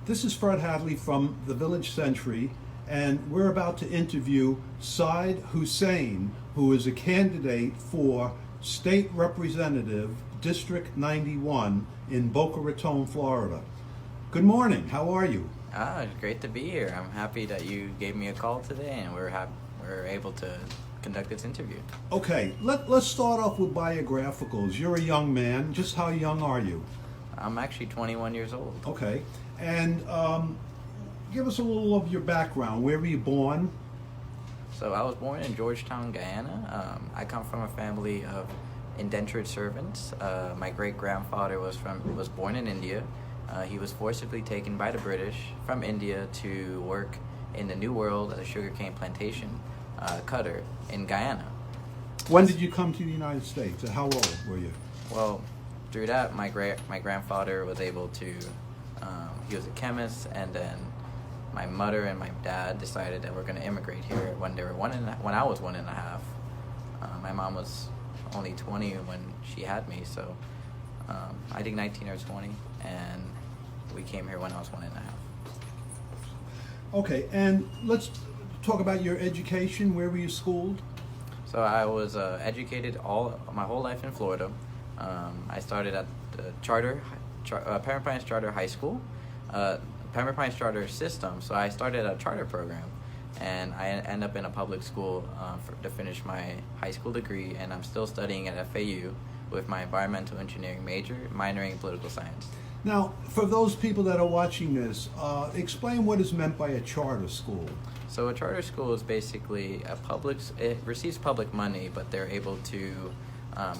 This is Fred Hadley from the Village Century, and we're about to interview Said Hussain, who is a candidate for State Representative District 91 in Boca Raton, Florida. Good morning. How are you? It's great to be here. I'm happy that you gave me a call today, and we're able to conduct this interview. Okay, let's start off with biographicals. You're a young man. Just how young are you? I'm actually 21 years old. Okay, and give us a little of your background. Where were you born? So I was born in Georgetown, Guyana. I come from a family of indentured servants. My great-grandfather was born in India. He was forcibly taken by the British from India to work in the New World as a sugarcane plantation cutter in Guyana. When did you come to the United States? How old were you? Well, through that, my grandfather was able to. He was a chemist, and then my mother and my dad decided that we're going to immigrate here when I was 1.5. My mom was only 20 when she had me, so I think 19 or 20, and we came here when I was 1.5. Okay, and let's talk about your education. Where were you schooled? So I was educated my whole life in Florida. I started at the Pembroke Pines Charter High School, Pembroke Pines Charter system. So I started a charter program, and I ended up in a public school to finish my high school degree, and I'm still studying at FAU with my environmental engineering major, minoring in political science. Now, for those people that are watching this, explain what is meant by a charter school. So a charter school is basically it receives public money, but they're able to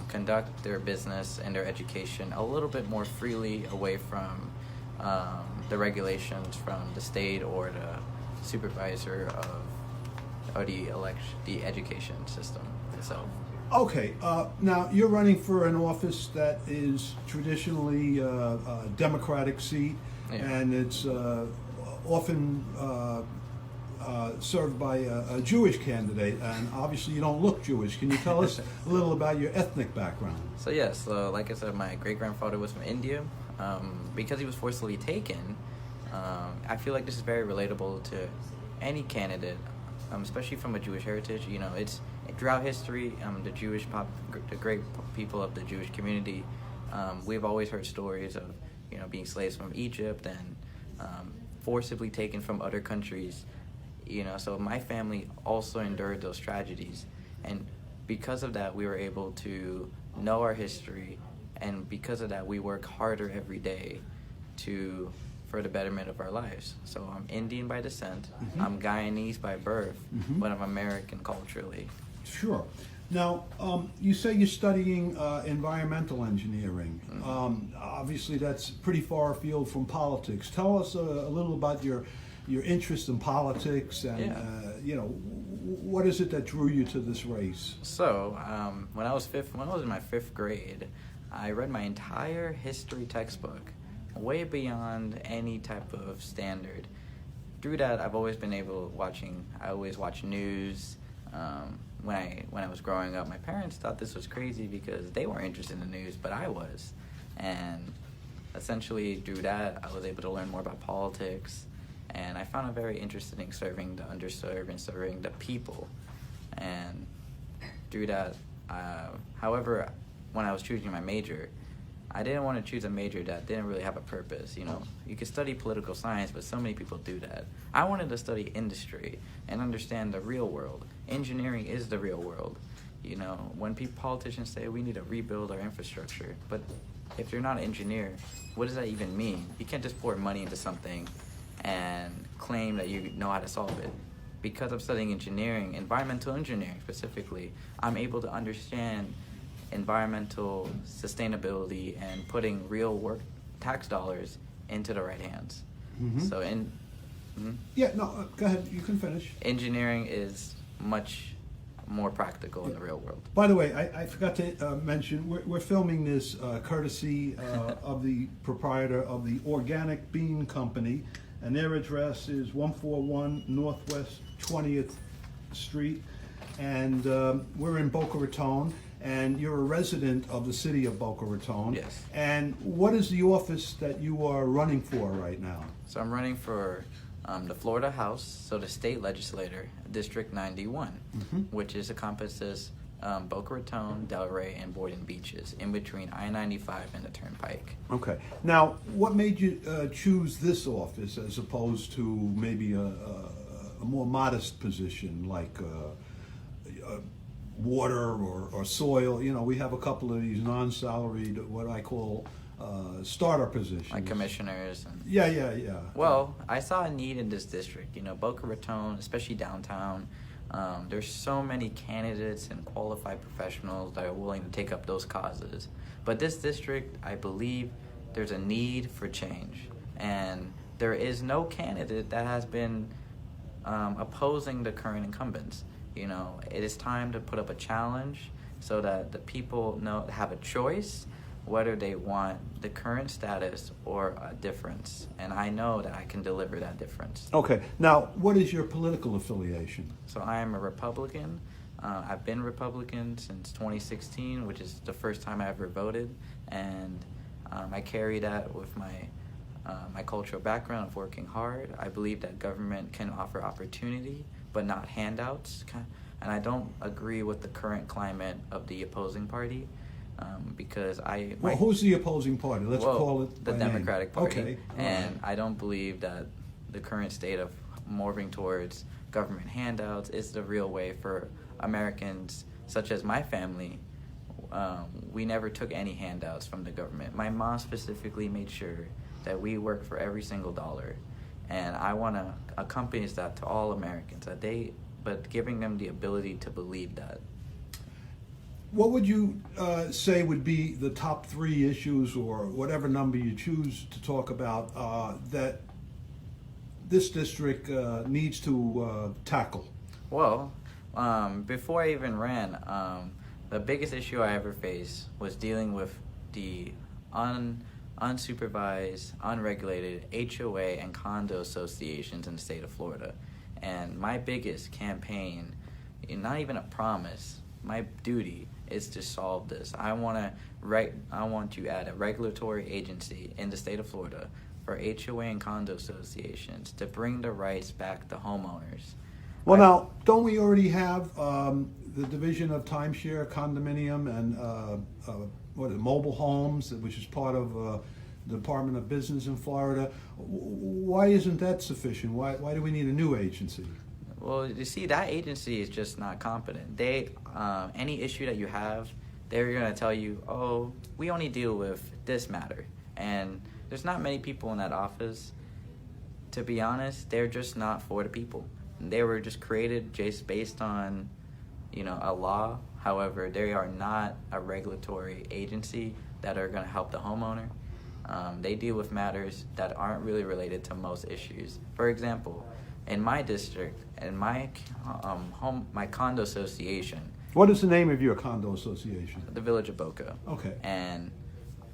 conduct their business and their education a little bit more freely away from the regulations from the state or the supervisor of the education system itself. Okay, now you're running for an office that is traditionally a Democratic seat, Yeah. and it's often served by a Jewish candidate, and obviously you don't look Jewish. Can you tell us a little about your ethnic background? So yes, like I said, my great-grandfather was from India. Because he was forcibly taken, I feel like this is very relatable to any candidate, especially from a Jewish heritage. You know, it's throughout history, the great people of the Jewish community, we've always heard stories of, being slaves from Egypt and forcibly taken from other countries. So my family also endured those tragedies, and because of that, we were able to know our history, and because of that, we work harder every day for the betterment of our lives. So I'm Indian by descent, Mm-hmm. I'm Guyanese by birth, Mm-hmm. but I'm American culturally. Sure. Now, you say you're studying environmental engineering. Mm-hmm. Obviously, that's pretty far afield from politics. Tell us a little about your interest in politics, and what is it that drew you to this race? So when I was in my 5th grade, I read my entire history textbook, way beyond any type of standard. Through that, I've always been I always watch news. When I was growing up, my parents thought this was crazy because they weren't interested in the news, but I was. And essentially, through that, I was able to learn more about politics, and I found it very interesting serving the underserved and serving the people. And through that, however, when I was choosing my major, I didn't want to choose a major that didn't really have a purpose. You could study political science, but so many people do that. I wanted to study industry and understand the real world. Engineering is the real world. When politicians say we need to rebuild our infrastructure, but if you're not an engineer, what does that even mean? You can't just pour money into something and claim that you know how to solve it. Because I'm studying engineering, environmental engineering specifically, I'm able to understand environmental sustainability and putting real work tax dollars into the right hands. Mm-hmm. So go ahead. You can finish. engineering is much more practical in the real world. By the way, I forgot to mention, we're filming this courtesy of the proprietor of the Organic Bean Company, and their address is 141 Northwest 20th Street, and we're in Boca Raton. and you're a resident of the city of Boca Raton. Yes. And what is the office that you are running for right now? So I'm running for the Florida House, so the state legislator, District 91, which encompasses Boca Raton, Delray, and Boynton Beaches, in between I-95 and the Turnpike. Okay. Now, what made you choose this office as opposed to maybe a more modest position like water or soil? You know, we have a couple of these non-salaried, what I call starter positions. Like commissioners. And, Yeah. well, I saw a need in this district. You know, Boca Raton, especially downtown, there's so many candidates and qualified professionals that are willing to take up those causes. But this district, I believe, there's a need for change. And there is no candidate that has been opposing the current incumbents. You know, it is time to put up a challenge so that the people have a choice whether they want the current status or a difference. And I know that I can deliver that difference. Okay. Now, what is your political affiliation? So I am a Republican. I've been Republican since 2016, which is the first time I ever voted. And I carry that with my cultural background of working hard. I believe that government can offer opportunity, but not handouts. And I don't agree with the current climate of the opposing party. Because well, who's the opposing party? Let's call it the Democratic Party. Okay. And I don't believe that the current state of moving towards government handouts is the real way for Americans, such as my family. We never took any handouts from the government. My mom specifically made sure that we work for every single dollar, and I want to accompany that to all Americans. But giving them the ability to believe that. What would you say would be the top 3 issues, or whatever number you choose to talk about, that this district needs to tackle? Well, before I even ran, the biggest issue I ever faced was dealing with the unsupervised, unregulated HOA and condo associations in the state of Florida. And my biggest campaign, not even a promise, my duty is to solve this. I want to add a regulatory agency in the state of Florida for HOA and condo associations to bring the rights back to homeowners. Well, now, don't we already have the division of timeshare, condominium, and mobile homes, which is part of the Department of Business in Florida? Why isn't that sufficient? Why do we need a new agency? Well, you see, that agency is just not competent. Any issue that you have, they're going to tell you, oh, we only deal with this matter. And there's not many people in that office. To be honest, they're just not for the people. They were just created just based on, a law. However, they are not a regulatory agency that are going to help the homeowner. They deal with matters that aren't really related to most issues. For example, in my district, in my condo association. What is the name of your condo association? The Village of Boca. Okay. And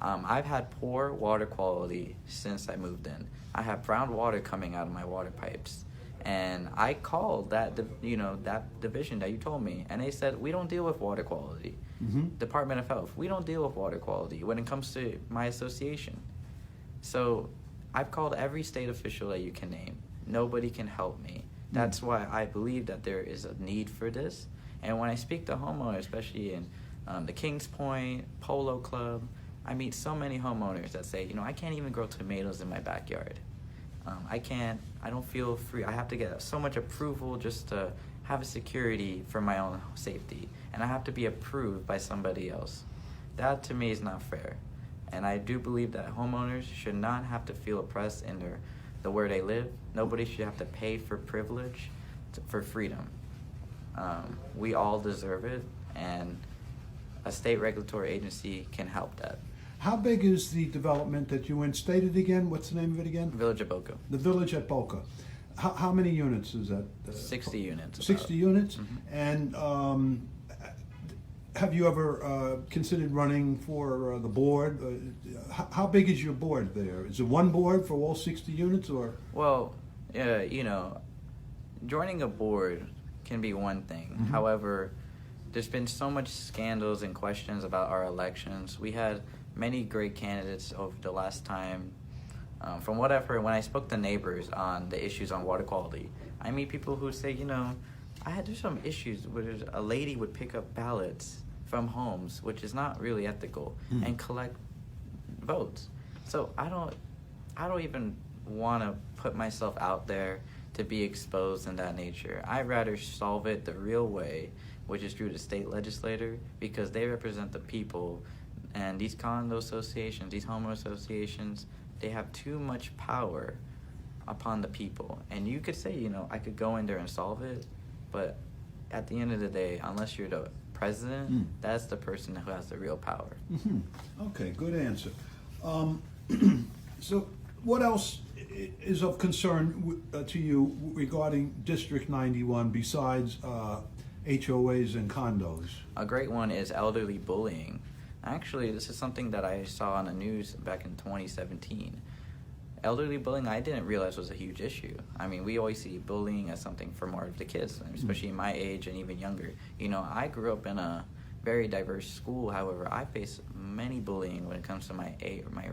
I've had poor water quality since I moved in. I have brown water coming out of my water pipes. And I called that division that you told me, and they said, we don't deal with water quality. Mm-hmm. Department of Health, we don't deal with water quality when it comes to my association. So I've called every state official that you can name. Nobody can help me. That's why I believe that there is a need for this. And when I speak to homeowners, especially in the Kings Point, Polo Club, I meet so many homeowners that say, I can't even grow tomatoes in my backyard. I don't feel free. I have to get so much approval just to have a security for my own safety. And I have to be approved by somebody else. That to me is not fair. And I do believe that homeowners should not have to feel oppressed in where they live. Nobody should have to pay for privilege for freedom. We all deserve it, and a state regulatory agency can help that. How big is the development that you in? State it again. What's the name of it again? Village of Boca. The Village at Boca. How many units is that? 60 units. 60 units? Mm-hmm. And have you ever considered running for the board? How big is your board there? Is it one board for all 60 units, or? Well, joining a board can be one thing. Mm-hmm. However, there's been so much scandals and questions about our elections. We had many great candidates over the last time. From what I've heard, when I spoke to neighbors on the issues on water quality, I meet people who say, there's some issues where a lady would pick up ballots from homes, which is not really ethical, and collect votes. So I don't even want to put myself out there to be exposed in that nature. I'd rather solve it the real way, which is through the state legislator, because they represent the people. And these condo associations, these homeowner associations, they have too much power upon the people. And you could say, I could go in there and solve it, but at the end of the day, unless you're the president, that's the person who has the real power. Mm-hmm. Okay, good answer. So what else is of concern to you regarding District 91 besides HOAs and condos? A great one is elderly bullying. Actually, this is something that I saw on the news back in 2017. Elderly bullying, I didn't realize was a huge issue. I mean, we always see bullying as something for more of the kids, especially my age and even younger. I grew up in a very diverse school. However, I face many bullying when it comes to my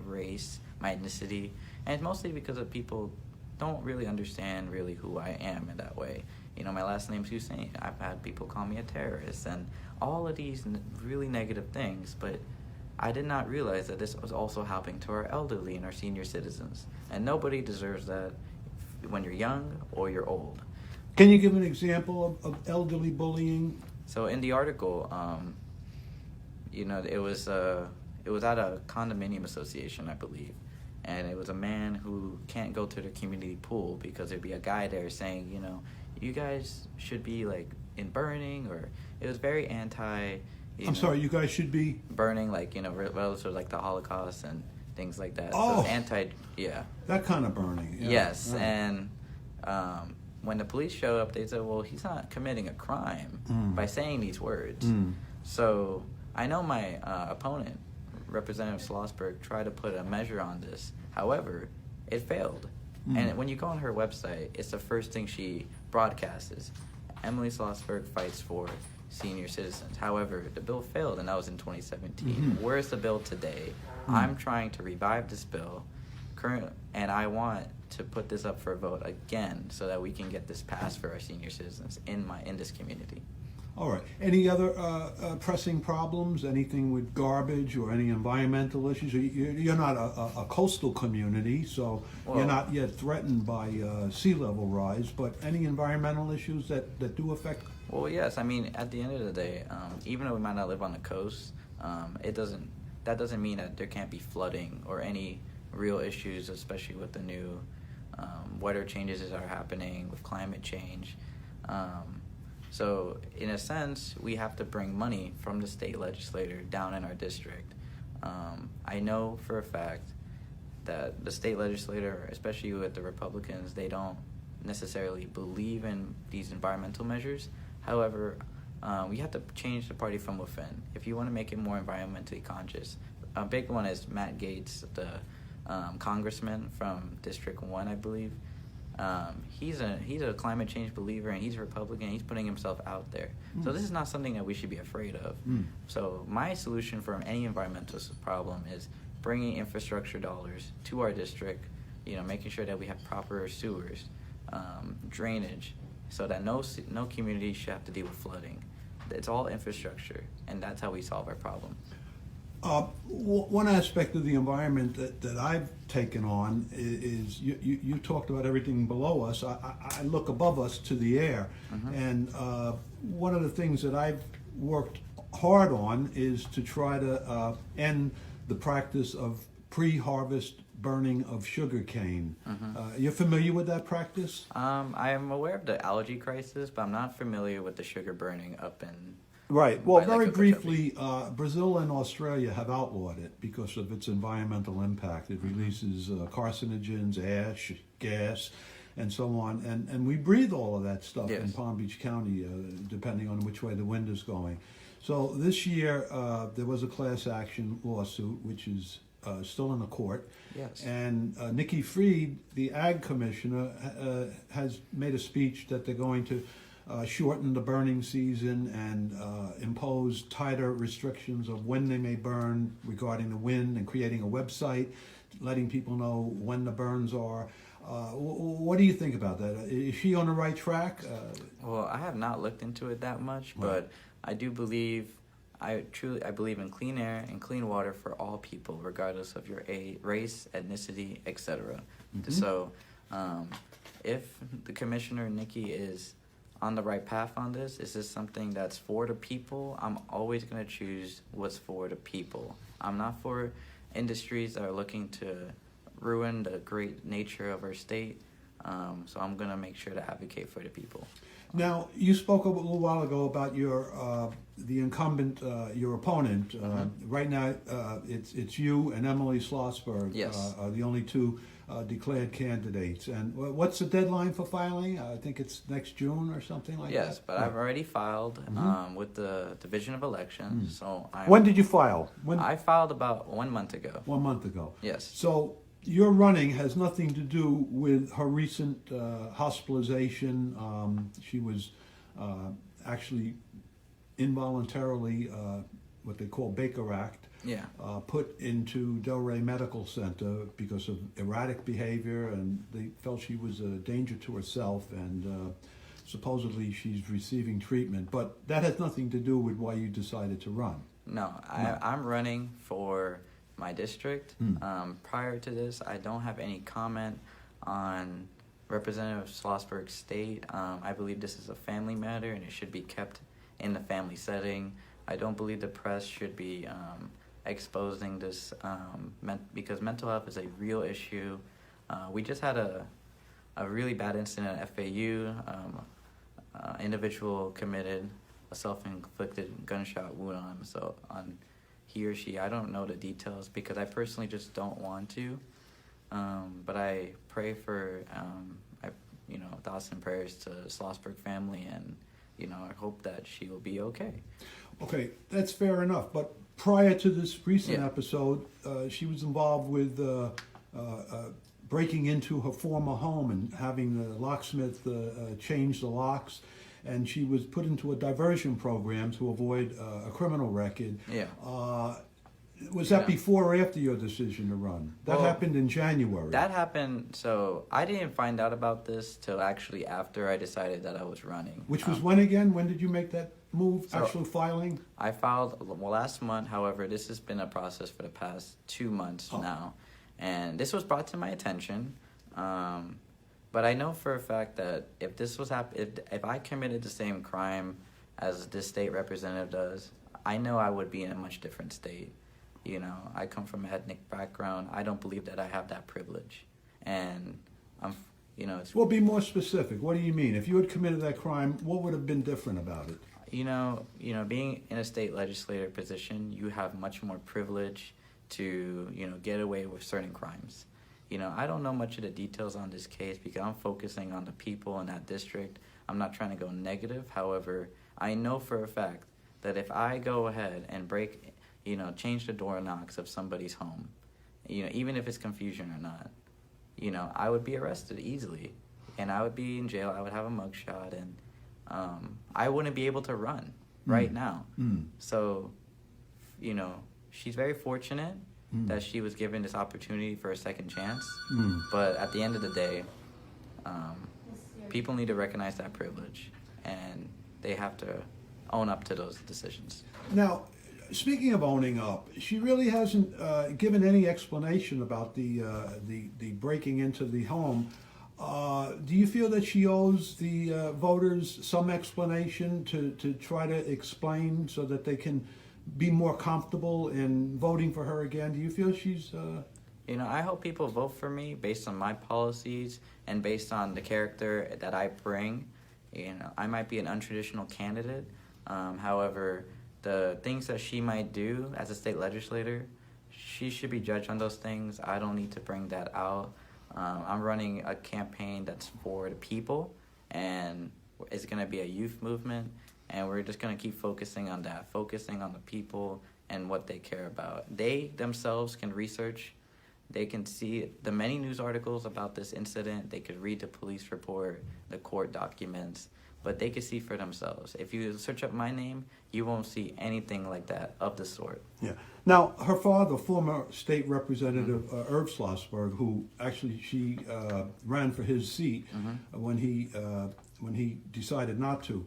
race, my ethnicity, and it's mostly because of people don't really understand really who I am in that way. My last name's Hussain. I've had people call me a terrorist and all of these really negative things, but I did not realize that this was also happening to our elderly and our senior citizens. And nobody deserves that when you're young or you're old. Can you give an example of elderly bullying? So in the article, it was at a condominium association, I believe. And it was a man who can't go to the community pool because there'd be a guy there saying, you guys should be like in burning, or it was very anti. I'm sorry, you guys should be burning, like relatives of like the Holocaust and things like that. Oh, so anti, yeah. That kind of burning. Yeah. Yes, Right. and when the police showed up, they said, well, he's not committing a crime by saying these words. So I know my opponent, Representative Schlossberg, tried to put a measure on this. However, it failed. And when you go on her website, it's the first thing she broadcasts. Emily Schlossberg fights for senior citizens. However, the bill failed, and that was in 2017. Where's the bill today? I'm trying to revive this bill, and I want to put this up for a vote again so that we can get this passed for our senior citizens in this community. All right. Any other pressing problems? Anything with garbage or any environmental issues? You're not a coastal community, so you're not yet threatened by sea level rise. But any environmental issues that do affect? Well, yes. I mean, at the end of the day, even though we might not live on the coast, that doesn't mean that there can't be flooding or any real issues, especially with the new weather changes that are happening with climate change. So, in a sense, we have to bring money from the state legislator down in our district. I know for a fact that the state legislator, especially with the Republicans, they don't necessarily believe in these environmental measures. However, we have to change the party from within. If you want to make it more environmentally conscious, a big one is Matt Gaetz, the congressman from District 1, I believe. He's a climate change believer, and he's a Republican. He's putting himself out there. So this is not something that we should be afraid of. So my solution for any environmental problem is bringing infrastructure dollars to our district, making sure that we have proper sewers, drainage, so that no community should have to deal with flooding. It's all infrastructure, and that's how we solve our problem. One aspect of the environment that I've taken on is you talked about everything below us. I look above us to the air, and one of the things that I've worked hard on is to try to end the practice of pre-harvest burning of sugar cane. You're familiar with that practice? I am aware of the algae crisis, but I'm not familiar with the sugar burning up in... Right. Well, very briefly, Brazil and Australia have outlawed it because of its environmental impact. It releases carcinogens, ash, gas, and so on. And we breathe all of that stuff in Palm Beach County, depending on which way the wind is going. So this year, there was a class action lawsuit, which is still in the court. Yes. And Nikki Fried, the ag commissioner, has made a speech that they're going to shorten the burning season and impose tighter restrictions of when they may burn regarding the wind, and creating a website letting people know when the burns are. What do you think about that? Is she on the right track? Well, I have not looked into it that much, but I do believe, I believe in clean air and clean water for all people, regardless of your race, ethnicity, etc. Mm-hmm. So, if the commissioner, Nikki, is on the right path on this, is this something that's for the people? I'm always going to choose what's for the people. I'm not for industries that are looking to ruin the great nature of our state. So I'm going to make sure to advocate for the people. Now, you spoke a little while ago about your the incumbent, your opponent. Right now, it's you and Emily Schlossberg. Yes. Are the only two declared candidates. And what's the deadline for filing? I think it's next June or something like that. Yes, but I've already filed with the Division of Elections. So when did you file? I filed about 1 month ago. 1 month ago. Yes. So your running has nothing to do with her recent hospitalization. She was actually involuntarily, what they call Baker Act, put into Delray Medical Center because of erratic behavior, and they felt she was a danger to herself, and supposedly she's receiving treatment. But that has nothing to do with why you decided to run. No. I'm running for my district. Prior to this, I don't have any comment on Representative Schlossberg's state. I believe this is a family matter and it should be kept in the family setting. I don't believe the press should be exposing this because mental health is a real issue. We just had a really bad incident at FAU. Individual committed a self-inflicted gunshot wound on he or she. I don't know the details because I personally just don't want to. But I pray for, thoughts and prayers to the Schlossberg family, and, I hope that she will be okay. Okay, that's fair enough. But prior to this recent episode, she was involved with breaking into her former home and having the locksmith change the locks. And she was put into a diversion program to avoid a criminal record. Yeah. Was that before or after your decision to run? That happened in January. That happened, so I didn't find out about this till actually after I decided that I was running. Which was when again? When did you make that move, actual filing? I filed last month. However, this has been a process for the past 2 months now. And this was brought to my attention. But I know for a fact that if this was if I committed the same crime as this state representative does, I know I would be in a much different state. I come from an ethnic background. I don't believe that I have that privilege, and it's. Well, be more specific. What do you mean? If you had committed that crime, what would have been different about it? Being in a state legislator position, you have much more privilege to get away with certain crimes. I don't know much of the details on this case because I'm focusing on the people in that district. I'm not trying to go negative. However, I know for a fact that if I go ahead and change the door knocks of somebody's home, even if it's confusion or not, I would be arrested easily. And I would be in jail. I would have a mugshot. And I wouldn't be able to run right now. So, she's very fortunate that she was given this opportunity for a second chance. But at the end of the day, people need to recognize that privilege, and they have to own up to those decisions. Now, speaking of owning up, she really hasn't given any explanation about the breaking into the home. Do you feel that she owes the voters some explanation to try to explain so that they can be more comfortable in voting for her again? Do you feel she's... I hope people vote for me based on my policies and based on the character that I bring. I might be an untraditional candidate. However, the things that she might do as a state legislator, she should be judged on those things. I don't need to bring that out. I'm running a campaign that's for the people, and it's going to be a youth movement. And we're just going to keep focusing on that, focusing on the people and what they care about. They themselves can research. They can see the many news articles about this incident. They could read the police report, the court documents. but they could see for themselves. If you search up my name, you won't see anything like that of the sort. Yeah. Now, her father, former state representative Herb Schlossberg, who actually she ran for his seat when he decided not to,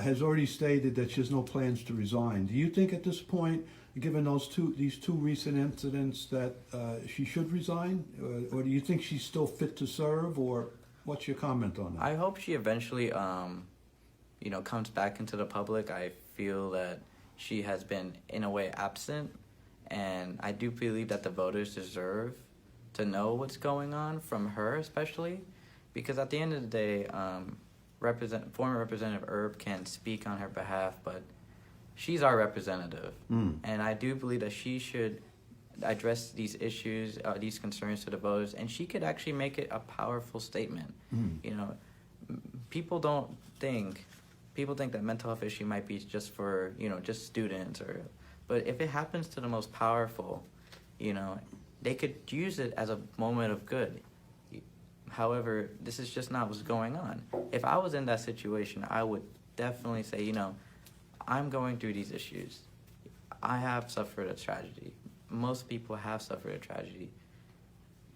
has already stated that she has no plans to resign. Do you think at this point, given these two recent incidents, that she should resign, or do you think she's still fit to serve, or what's your comment on that? I hope she eventually, comes back into the public. I feel that she has been, in a way, absent, and I do believe that the voters deserve to know what's going on from her, especially, because at the end of the day, former Representative Herb can speak on her behalf, but she's our representative, and I do believe that she should address these issues, these concerns to the voters, and she could actually make it a powerful statement. People think that mental health issue might be just for, just students, but if it happens to the most powerful, they could use it as a moment of good. However, this is just not what's going on. If I was in that situation, I would definitely say, I'm going through these issues. I have suffered a tragedy. Most people have suffered a tragedy.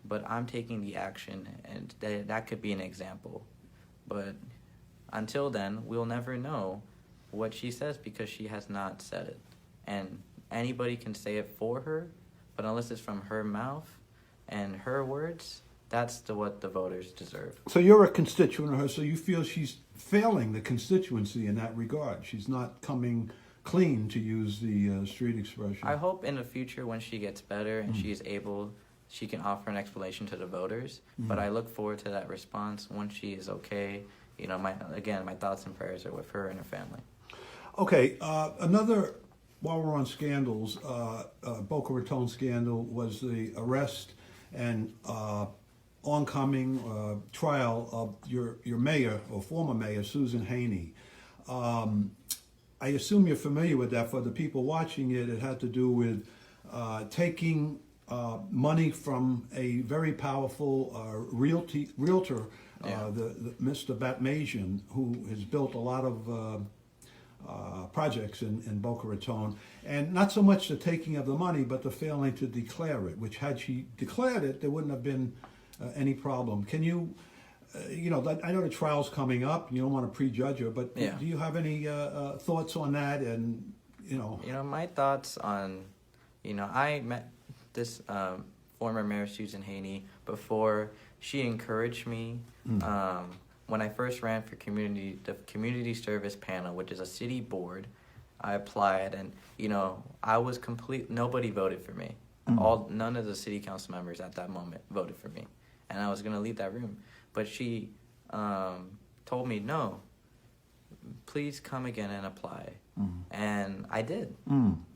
But I'm taking the action, and that could be an example. But until then, we'll never know what she says because she has not said it. And anybody can say it for her, but unless it's from her mouth and her words, that's what the voters deserve. So you're a constituent of her, so you feel she's failing the constituency in that regard. She's not coming clean, to use the street expression. I hope in the future when she gets better and she is able, she can offer an explanation to the voters. But I look forward to that response once she is okay. My thoughts and prayers are with her and her family. Okay, while we're on scandals, Boca Raton scandal was the arrest and oncoming trial of your mayor, or former mayor, Susan Haney. I assume you're familiar with that. For the people watching it, it had to do with taking money from a very powerful realtor, the Mr. Batmajian, who has built a lot of projects in Boca Raton, and not so much the taking of the money, but the failing to declare it, which had she declared it, there wouldn't have been any problem. Can you, I know the trial's coming up, you don't want to prejudge her, but do you have any thoughts on that? And, my thoughts on, I met this former Mayor Susan Haney before. She encouraged me when I first ran for the community service panel, which is a city board. I applied, and I was nobody voted for me. None of the city council members at that moment voted for me, and I was going to leave that room. But she told me, no, please come again and apply. And I did.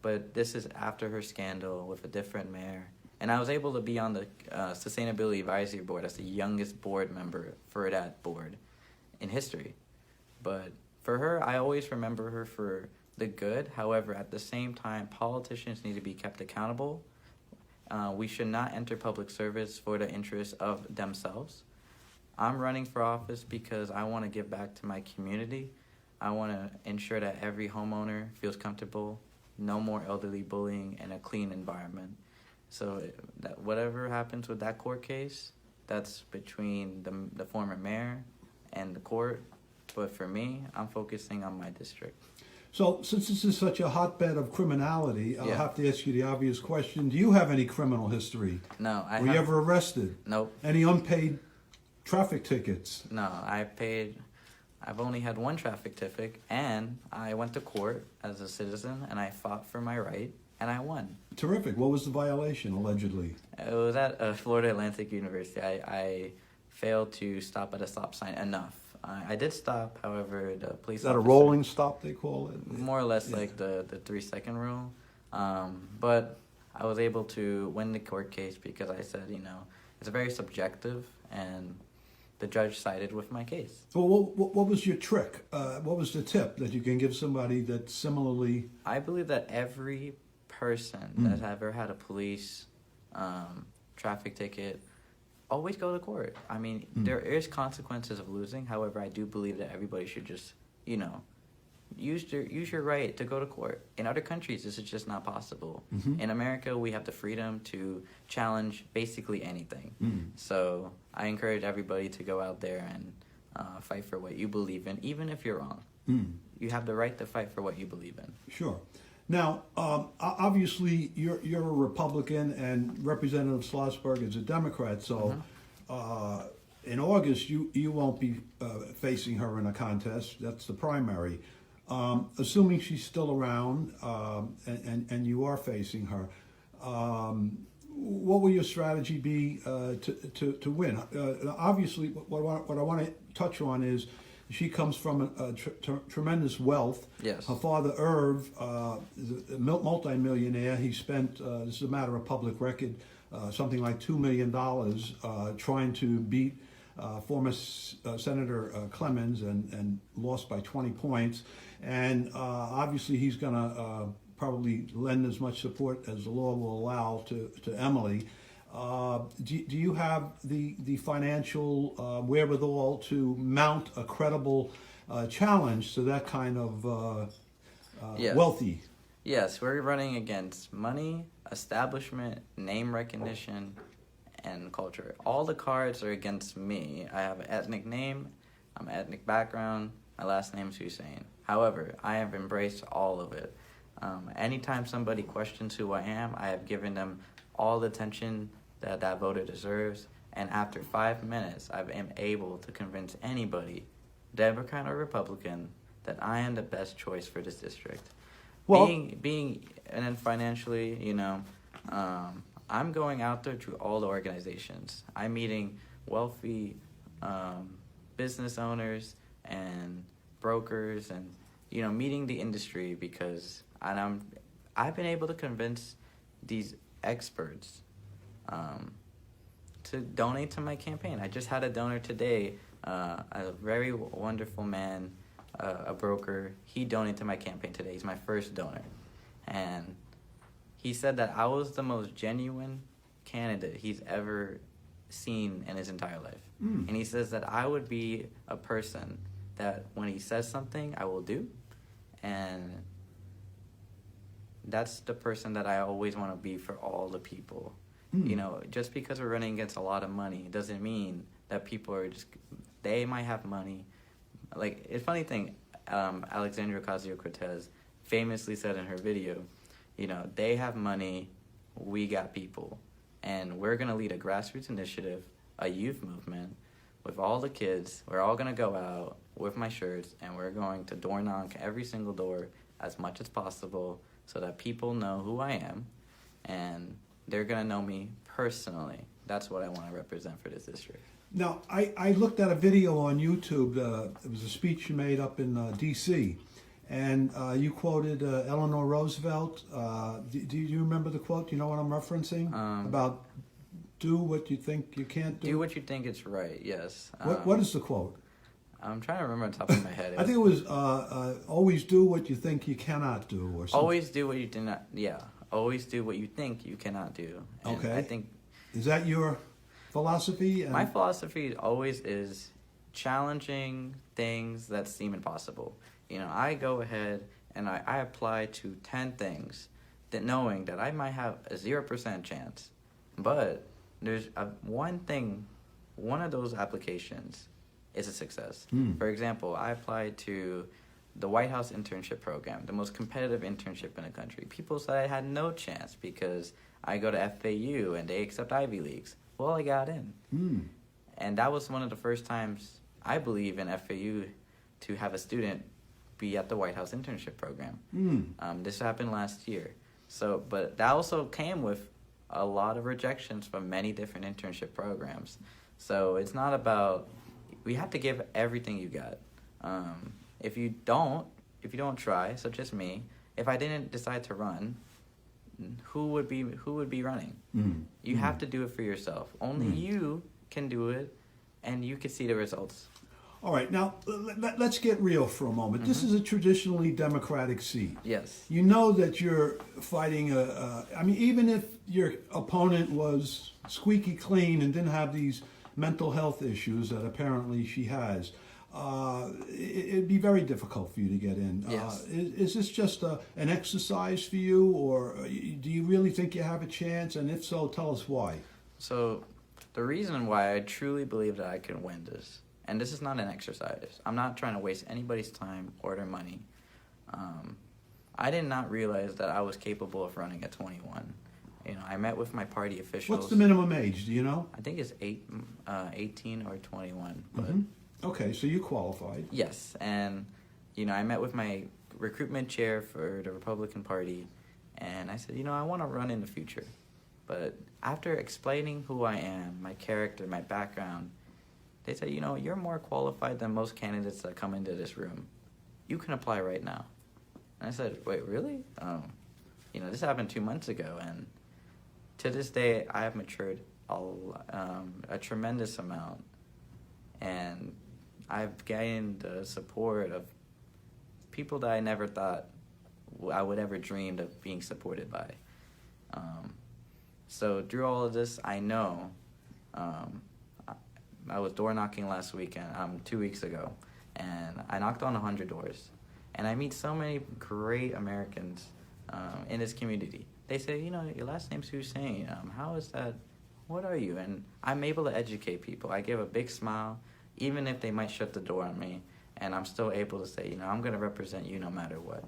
But this is after her scandal with a different mayor. And I was able to be on the Sustainability Advisory Board as the youngest board member for that board in history. But for her, I always remember her for the good. However, at the same time, politicians need to be kept accountable. We should not enter public service for the interests of themselves. I'm running for office because I want to give back to my community. I want to ensure that every homeowner feels comfortable, no more elderly bullying, and a clean environment. So that whatever happens with that court case, that's between the former mayor and the court. But for me, I'm focusing on my district. So since this is such a hotbed of criminality, I'll have to ask you the obvious question. Do you have any criminal history? No. Were you ever arrested? Nope. Any unpaid traffic tickets? No, I've only had one traffic ticket, and I went to court as a citizen, and I fought for my right, and I won. Terrific. What was the violation, allegedly? It was at Florida Atlantic University. I failed to stop at a stop sign enough. I did stop, however, the police Is that officer, a rolling stop, they call it? more or less like the 3-second rule. But I was able to win the court case because I said, it's very subjective, and the judge sided with my case. Well, what was your trick? What was the tip that you can give somebody that similarly... I believe that every person that ever had a police traffic ticket always go to court. I mean, there is consequences of losing. However, I do believe that everybody should just, use your right to go to court. In other countries, this is just not possible. In America, we have the freedom to challenge basically anything. So I encourage everybody to go out there and fight for what you believe in, even if you're wrong. You have the right to fight for what you believe in. Sure. Now, obviously, you're a Republican, and Representative Schlossberg is a Democrat. So, in August, you won't be facing her in a contest. That's the primary. Assuming she's still around, and you are facing her, what will your strategy be to win? Obviously, what I want to touch on is she comes from a tremendous wealth. Yes. Her father, Irv, is a multi-millionaire. He spent, this is a matter of public record, something like $2 million trying to beat former Senator Clemens and lost by 20 points. And obviously he's going to probably lend as much support as the law will allow to Emily. Do you have the financial wherewithal to mount a credible challenge to that kind of Yes. wealthy? Yes, we're running against money, establishment, name recognition, and culture. All the cards are against me. I have an ethnic name, I'm an ethnic background, my last name is Hussain. However, I have embraced all of it. Anytime somebody questions who I am, I have given them all the attention that voter deserves. And after 5 minutes, I am able to convince anybody, Democrat or Republican, that I am the best choice for this district. Well, being and then financially, I'm going out there to all the organizations. I'm meeting wealthy business owners and brokers, and meeting the industry, because I've been able to convince these experts to donate to my campaign. I just had a donor today, a very wonderful man, a broker. He donated to my campaign today. He's my first donor. And he said that I was the most genuine candidate he's ever seen in his entire life. And he says that I would be a person that when he says something, I will do. And that's the person that I always want to be for all the people. Just because we're running against a lot of money doesn't mean that people are they might have money. Like, it's a funny thing, Alexandria Ocasio-Cortez famously said in her video, they have money, we got people. And we're going to lead a grassroots initiative, a youth movement, with all the kids. We're all going to go out with my shirts, and we're going to door knock every single door as much as possible so that people know who I am, and they're going to know me personally. That's what I want to represent for this district. Now, I looked at a video on YouTube. It was a speech you made up in D.C., and you quoted Eleanor Roosevelt. Do you remember the quote? Do you know what I'm referencing? About do what you think you can't do? Do what you think is right, yes. What is the quote? I'm trying to remember on top of my head. I think it was always do what you think you cannot do, or something. Always do what you do not, always do what you think you cannot do. And Okay. I think... Is that your philosophy? My philosophy always is challenging things that seem impossible. I go ahead and I apply to 10 things, that knowing that I might have a 0% chance. But there's one of those applications is a success. For example, I applied to the White House internship program, the most competitive internship in the country. People said I had no chance because I go to FAU and they accept Ivy Leagues. Well, I got in. And that was one of the first times, I believe, in FAU to have a student be at the White House internship program. This happened last year. But that also came with a lot of rejections from many different internship programs. So it's not about, we have to give everything you got. If you don't try, such as me, if I didn't decide to run, who would be running? You have to do it for yourself. Only you can do it, and you can see the results. All right, now let's get real for a moment. This is a traditionally Democratic seat. Yes. You know that you're fighting I mean, even if your opponent was squeaky clean and didn't have these mental health issues that apparently she has, it'd be very difficult for you to get in. Yes. Is this just an exercise for you, or do you really think you have a chance? And if so, tell us why. So the reason why I truly believe that I can win this, and this is not an exercise. I'm not trying to waste anybody's time or their money. I did not realize that I was capable of running at 21. You know, I met with my party officials. What's the minimum age? Do you know? I think it's 18 or 21. But Okay, so you qualified. yes, and you know, I met with my recruitment chair for the Republican Party, and I said, you know, I want to run in the future. But after explaining who I am, my character, my background, they said, you know, you're more qualified than most candidates that come into this room. You can apply right now. And I said, wait, really? You know, this happened 2 months ago, and to this day, I have matured a tremendous amount, and I've gained the support of people that I never thought I would ever dreamed of being supported by. So through all of this, I know I was door knocking last weekend, 2 weeks ago, and I knocked on 100 doors. And I meet so many great Americans in this community. They say, you know, your last name's Hussain. How is that? What are you? And I'm able to educate people. I give a big smile, even if they might shut the door on me. And I'm still able to say, you know, I'm going to represent you no matter what.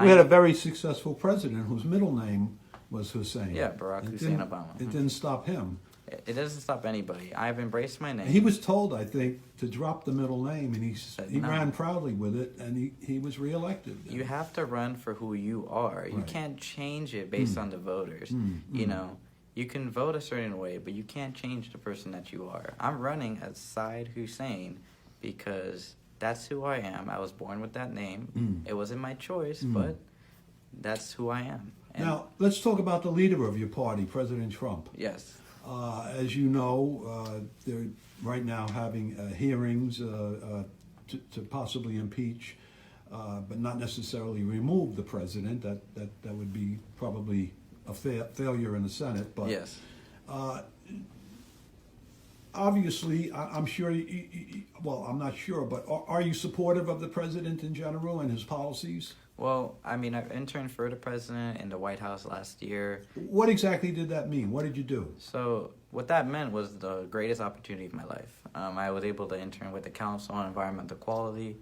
We had a very successful president whose middle name was Hussain. Yeah, Barack Hussein Obama. It didn't stop him. It doesn't stop anybody. I've embraced my name. He was told, I think, to drop the middle name, and he no. ran proudly with it, and he was reelected. You have to run for who you are. Right. You can't change it based on the voters. You know, you can vote a certain way, but you can't change the person that you are. I'm running as Said Hussain because that's who I am. I was born with that name. It wasn't my choice, but that's who I am. And now, let's talk about the leader of your party, President Trump. yes. As you know, they're right now having hearings to possibly impeach, but not necessarily remove the president. That would be probably a failure in the Senate. But Yes. Obviously, I'm sure. Well, I'm not sure, but are you supportive of the president in general and his policies? Well, I mean, I interned for the president in the White House last year. What exactly did that mean? What did you do? So what that meant was the greatest opportunity of my life. I was able to intern with the Council on Environmental Quality,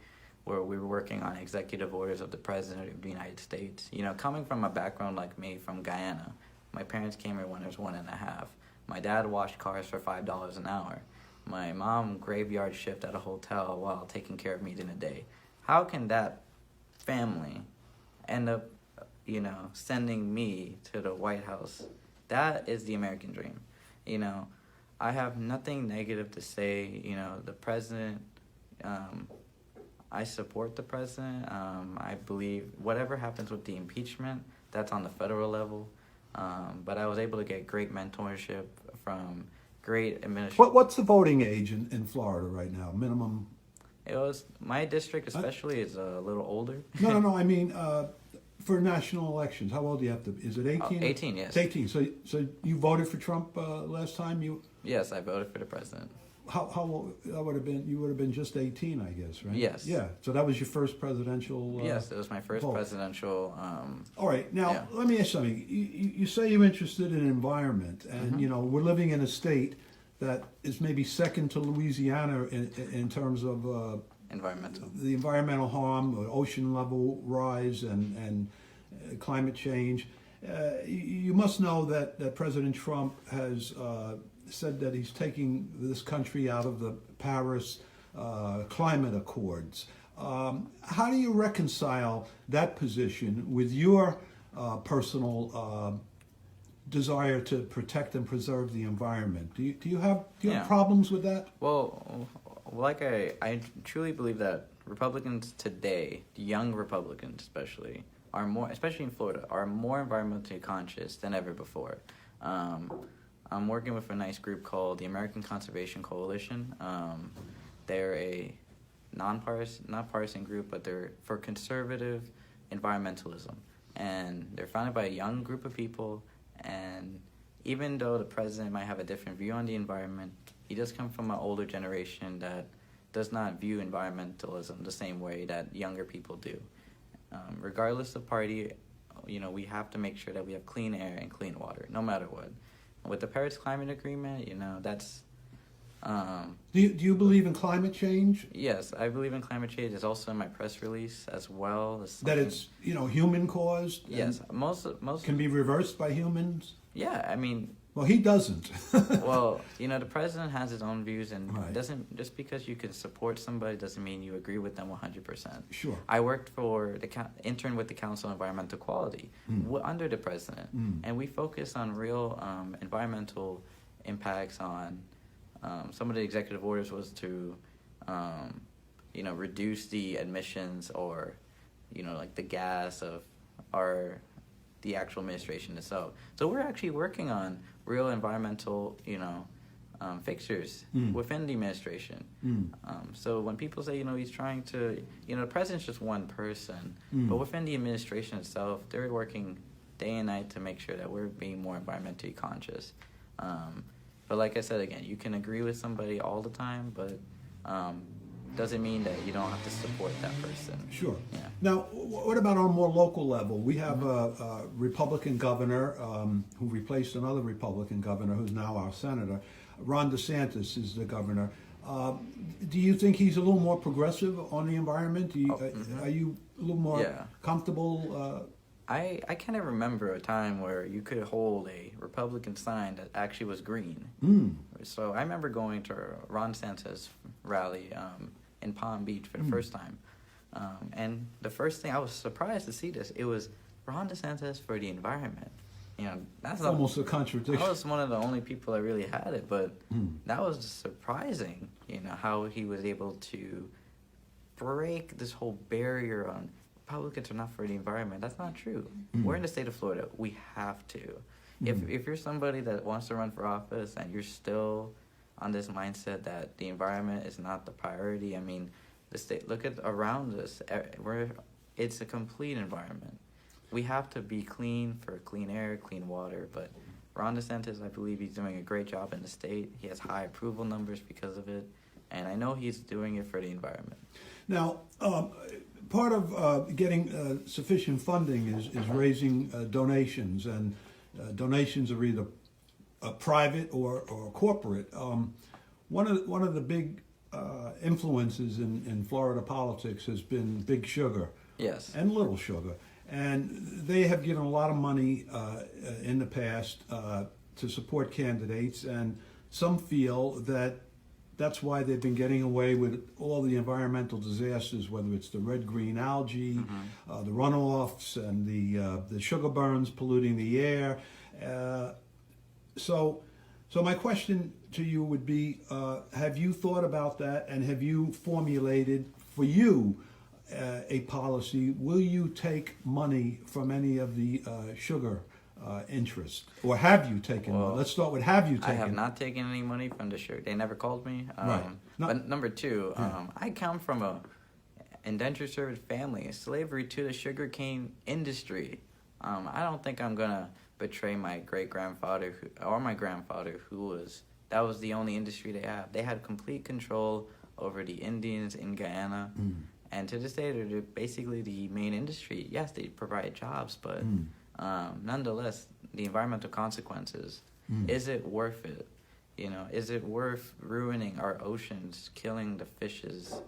where we were working on executive orders of the President of the United States. You know, coming from a background like me from Guyana, my parents came here when I was 1.5. My dad washed cars for $5 an hour. My mom graveyard shift at a hotel while taking care of me in a day. How can that family end up, you know, sending me to the White House? That is the American dream. You know, I have nothing negative to say. You know, the president, I support the president. I believe whatever happens with the impeachment, that's on the federal level. But I was able to get great mentorship from great administration. What's the voting age in Florida right now? Minimum. It was my district, especially, is a little older. No. I mean, for national elections, how old do you have to? Is it 18? 18, yes. It's 18. So you voted for Trump last time. Yes, I voted for the president. How old that would have been? You would have been just 18, I guess, right? Yes. Yeah. So that was your first presidential. Yes, it was my first vote. Presidential. All right. Now yeah. let me ask you something. You say you're interested in environment, and you know we're living in a state that is maybe second to Louisiana in terms of Environmental. the environmental harm, ocean level rise, and climate change. You must know that President Trump has said that he's taking this country out of the Paris climate accords. How do you reconcile that position with your personal desire to protect and preserve the environment? Do you have problems with that? Well, like I truly believe that Republicans today, young Republicans especially, are more, especially in Florida, are more environmentally conscious than ever before. I'm working with a nice group called the American Conservation Coalition. They're a not partisan group, but they're for conservative environmentalism, and they're founded by a young group of people. And even though the president might have a different view on the environment, he does come from an older generation that does not view environmentalism the same way that younger people do. Regardless of party, we have to make sure that we have clean air and clean water, no matter what. With the Paris Climate Agreement, that's... Do you believe in climate change? Yes, I believe in climate change. It's also in my press release as well. That it's human caused. Yes, most can be reversed by humans. Yeah, I mean. Well, he doesn't. Well, the president has his own views, and right. doesn't just because you can support somebody doesn't mean you agree with them 100%. Sure. I worked for intern with the Council on Environmental Quality under the president, and we focus on real environmental impacts on. Some of the executive orders was to, reduce the emissions or, like the gas of the actual administration itself. So we're actually working on real environmental, fixtures within the administration. So when people say, he's trying to, the president's just one person, but within the administration itself, they're working day and night to make sure that we're being more environmentally conscious. But like I said, again, you can agree with somebody all the time, but doesn't mean that you don't have to support that person. Sure. Yeah. Now, what about on a more local level? We have a Republican governor who replaced another Republican governor who's now our senator. Ron DeSantis is the governor. Do you think he's a little more progressive on the environment? Are you a little more comfortable? I can't remember a time where you could hold a Republican sign that actually was green. So I remember going to a Ron DeSantis rally in Palm Beach for the first time. And the first thing, I was surprised to see this. It was Ron DeSantis for the environment. That's almost a contradiction. I was one of the only people that really had it, but that was surprising, how he was able to break this whole barrier on Republicans are not for the environment. That's not true. We're in the state of Florida. We have to. If you're somebody that wants to run for office and you're still on this mindset that the environment is not the priority, I mean, the state, look at around us. It's a complete environment. We have to be clean for clean air, clean water, but Ron DeSantis, I believe he's doing a great job in the state. He has high approval numbers because of it, and I know he's doing it for the environment. Now, part of getting sufficient funding is raising donations, and donations are either private or corporate. One of the big influences in Florida politics has been Big Sugar, yes, and Little Sugar, and they have given a lot of money in the past to support candidates, and some feel that that's why they've been getting away with all the environmental disasters, whether it's the red-green algae, the runoffs, and the sugar burns polluting the air. So my question to you would be, have you thought about that, and have you formulated for you a policy? Will you take money from any of the sugar interest, or have you taken money? Let's start with have you taken? I have not taken any money from the sugar. They never called me. Right. But number two, I come from a indentured servant family, slavery to the sugarcane industry. I don't think I'm gonna betray my great-grandfather or my grandfather, that was the only industry they had. They had complete control over the Indians in Guyana, and to this day they're basically the main industry. Yes, they provide jobs, but nonetheless, the environmental consequences, is it worth it? Is it worth ruining our oceans, killing the fishes?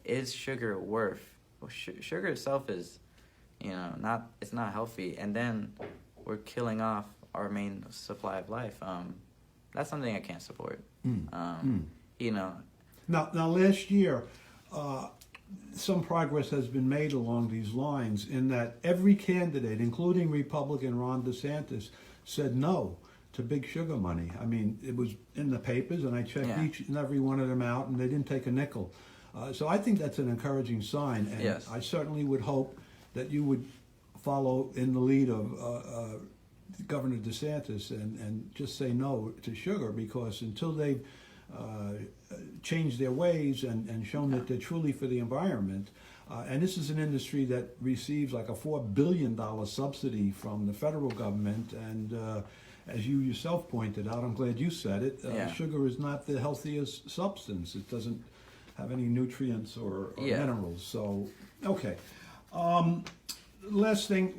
Is sugar worth? Sugar itself is, it's not healthy, and then we're killing off our main supply of life. That's something I can't support. Now last year, some progress has been made along these lines in that every candidate, including Republican Ron DeSantis, said no to Big Sugar money. I mean, it was in the papers, and I checked each and every one of them out, and they didn't take a nickel. So I think that's an encouraging sign, and yes. I certainly would hope that you would follow in the lead of Governor DeSantis and just say no to sugar, because until they've changed their ways and shown that they're truly for the environment. And this is an industry that receives like a $4 billion subsidy from the federal government. And as you yourself pointed out, I'm glad you said it, sugar is not the healthiest substance. It doesn't have any nutrients or minerals. So, okay. Last thing,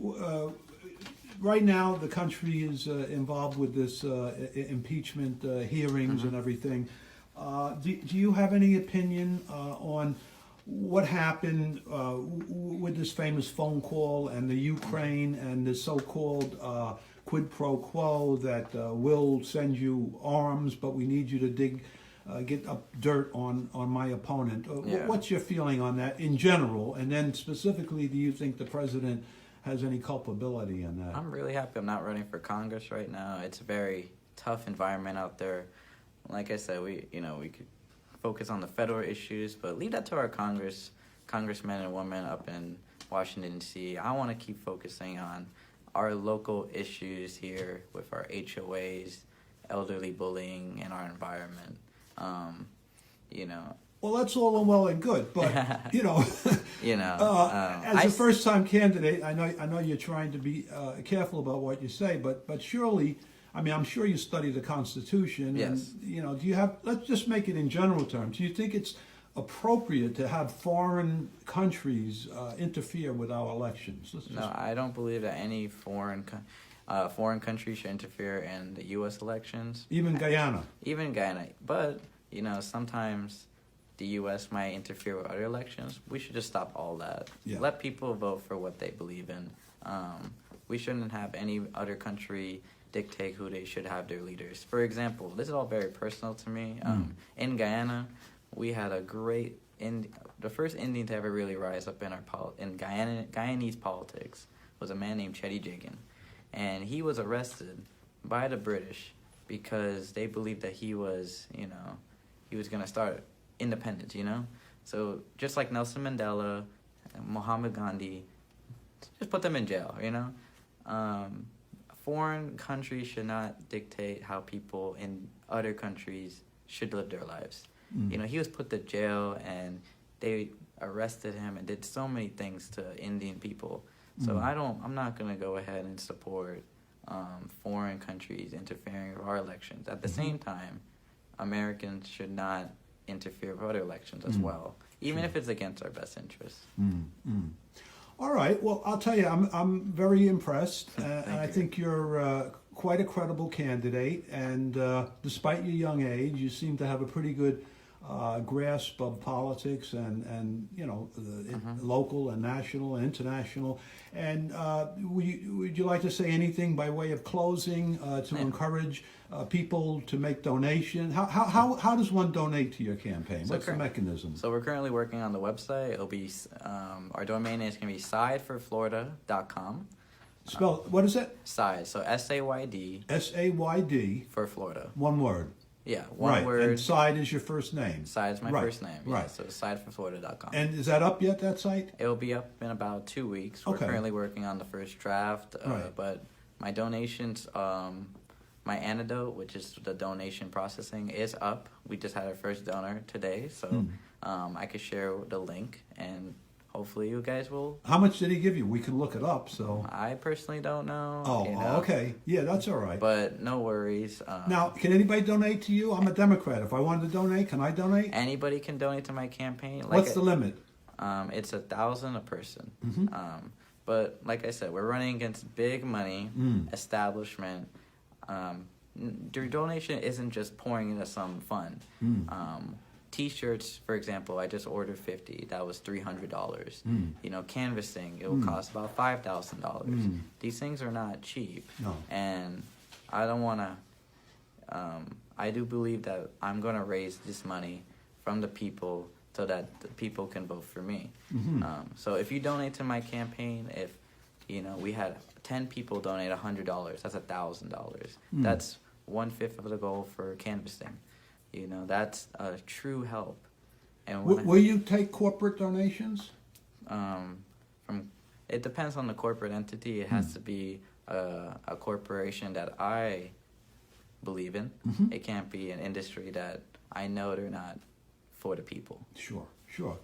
right now the country is involved with this impeachment hearings and everything. Do you have any opinion on what happened with this famous phone call and the Ukraine and the so-called quid pro quo that we'll send you arms, but we need you to get up dirt on my opponent? What's your feeling on that in general? And then specifically, do you think the president has any culpability in that? I'm really happy I'm not running for Congress right now. It's a very tough environment out there. Like I said, we could focus on the federal issues, but leave that to our congressmen and women up in Washington, D.C. I want to keep focusing on our local issues here with our HOAs, elderly bullying, and our environment. Well, that's all well and good, but as a first-time candidate, I know you're trying to be careful about what you say, but surely, I mean, I'm sure you study the Constitution. Yes. And, do you have? Let's just make it in general terms. Do you think it's appropriate to have foreign countries interfere with our elections? No, I don't believe that any foreign country should interfere in the U.S. elections. Even Guyana. But sometimes the U.S. might interfere with other elections. We should just stop all that. Yeah. Let people vote for what they believe in. We shouldn't have any other country dictate who they should have their leaders. For example, this is all very personal to me. In Guyana, we had the first Indian to ever really rise up in Guyanese politics was a man named Chetty Jigan. And he was arrested by the British because they believed that he was going to start independence, So just like Nelson Mandela, Muhammad Gandhi, just put them in jail, Foreign countries should not dictate how people in other countries should live their lives. He was put to jail and they arrested him and did so many things to Indian people. So I'm not going to go ahead and support foreign countries interfering with our elections. At the same time, Americans should not interfere with other elections as well, even if it's against our best interests. All right. Well, I'll tell you, I'm very impressed, and I think you're quite a credible candidate. And despite your young age, you seem to have a pretty good grasp of politics and local and national and international. And would you like to say anything by way of closing to encourage people to make donations? How does one donate to your campaign? What's the mechanism? So we're currently working on the website. It'll be our domain name is going to be sideforflorida.com. Spell, what is it? Side. So SAYD. SAYD. For Florida. One word. Yeah, one word. And Side is your first name. Side is my first name. Yeah. Right. So sideforflorida.com. And is that up yet, that site? It'll be up in about 2 weeks. We're currently working on the first draft. But my donations, my antidote, which is the donation processing, is up. We just had our first donor today. So I could share the link and hopefully you guys will. How much did he give you? We can look it up. So I personally don't know. Oh, okay. Yeah, that's all right. But no worries. Now, can anybody donate to you? I'm a Democrat. If I wanted to donate, can I donate? Anybody can donate to my campaign. What's the limit? It's $1,000 a person. But like I said, we're running against big money, establishment. Your donation isn't just pouring into some fund. T-shirts, for example, I just ordered 50. That was $300. Canvassing, it will cost about $5,000. These things are not cheap. No. And I don't want to. I do believe that I'm going to raise this money from the people so that the people can vote for me. So if you donate to my campaign, if we had 10 people donate $100, that's $1,000. That's 1/5 of the goal for canvassing. That's a true help. And will you take corporate donations? It depends on the corporate entity. It has to be a corporation that I believe in. It can't be an industry that I know they're not for the people. Sure, sure.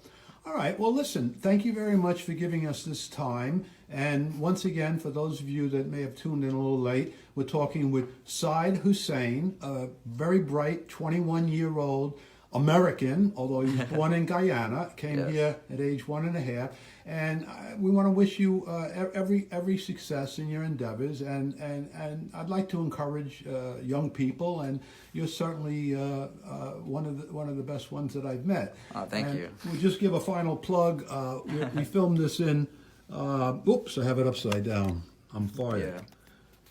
All right. Well, listen, thank you very much for giving us this time. And once again, for those of you that may have tuned in a little late, we're talking with Said Hussain, a very bright 21-year-old American, although he was born in Guyana, came Yes. here at age 1.5. And we want to wish you every success in your endeavors. And I'd like to encourage young people, and you're certainly one of the best ones that I've met. Oh, thank And you. We'll just give a final plug. We filmed this in. Oops, I have it upside down. I'm fired.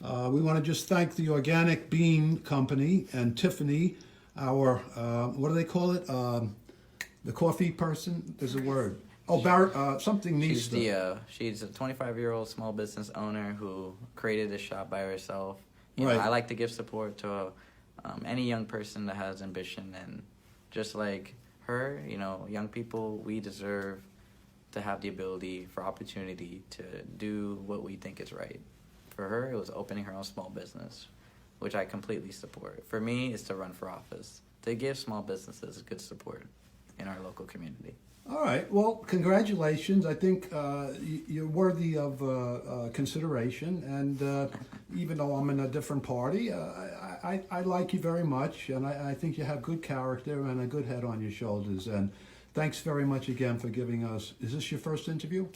Yeah. We want to just thank the Organic Bean Company and Tiffany, our what do they call it? The coffee person. There's a word. Oh, something needs She's to. she's a 25-year-old small business owner who created this shop by herself. You Right. know, I like to give support to any young person that has ambition, and just like her, you know, young people, we deserve to have the ability for opportunity to do what we think is right. For her, it was opening her own small business, which I completely support. For me, it's to run for office, to give small businesses good support in our local community. All right. Well, congratulations. I think you're worthy of consideration. And even though I'm in a different party, I like you very much. And I think you have good character and a good head on your shoulders. And thanks very much again for giving us. Is this your first interview?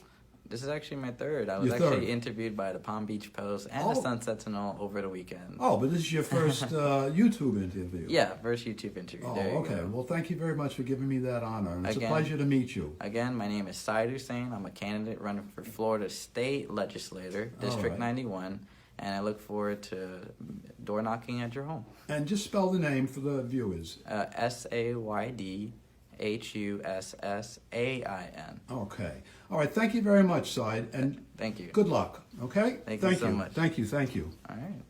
This is actually my third. I was Your actually third. interviewed by the Palm Beach Post and Oh. the Sun Sentinel over the weekend. Oh, but this is your first YouTube interview. Yeah, first YouTube interview. Oh, There you okay. go. Well, thank you very much for giving me that honor. And it's Again. a pleasure to meet you. Again, my name is Said Hussain. I'm a candidate running for Florida State Legislator, District right. 91, and I look forward to door knocking at your home. And just spell the name for the viewers. SaydHussain. Okay. All right. Thank you very much, Said. And Thank you. good luck. Okay? Thank you so much. Thank you. Thank you. All right.